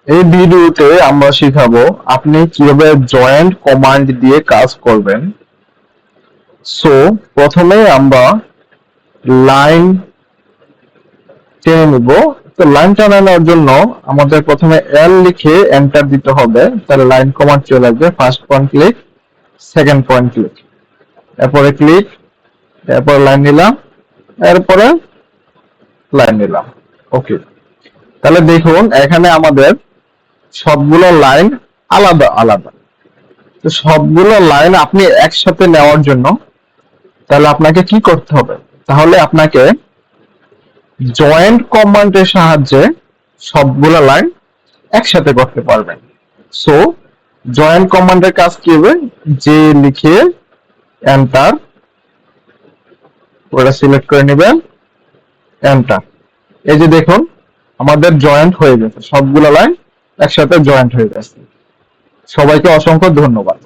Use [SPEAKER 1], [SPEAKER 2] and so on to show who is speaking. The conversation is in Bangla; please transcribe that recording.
[SPEAKER 1] এই ভিডিওতে আমরা শিখাবো আপনি কিভাবে জয়েন্ট কমান্ড দিয়ে কাজ করবেন। সো প্রথমে আমরা লাইন টেনে নিব। তো লাইন টানানোর জন্য আমাদের প্রথমে এল লিখে এন্টার দিতে হবে, তাহলে লাইন কমান্ড চলে আসবে। First point click, second point click, এরপরে ক্লিক, এরপরে লাইন নিলাম, এরপরে লাইন নিলাম। ওকে, তাহলে দেখুন এখানে আমাদের সবগুলো লাইন আলাদা আলাদা। তো সবগুলো লাইন আপনি একসাথে নেওয়ার জন্য তাহলে আপনাকে কি করতে হবে? তাহলে আপনাকে জয়েন্ট কমান্ডের সাহায্যে সবগুলো লাইন একসাথে করতে পারবেন। সো জয়েন্ট কমান্ডের কাজ কি হবে? যে লিখে এন্টার, ওটা সিলেক্ট করে নেবেন, এন্টার। এই যে দেখুন আমাদের জয়েন্ট হয়ে গেছে, সবগুলো লাইন একসাথে জয়েন্ট হয়ে গেছে। সবাইকে অসংখ্য ধন্যবাদ।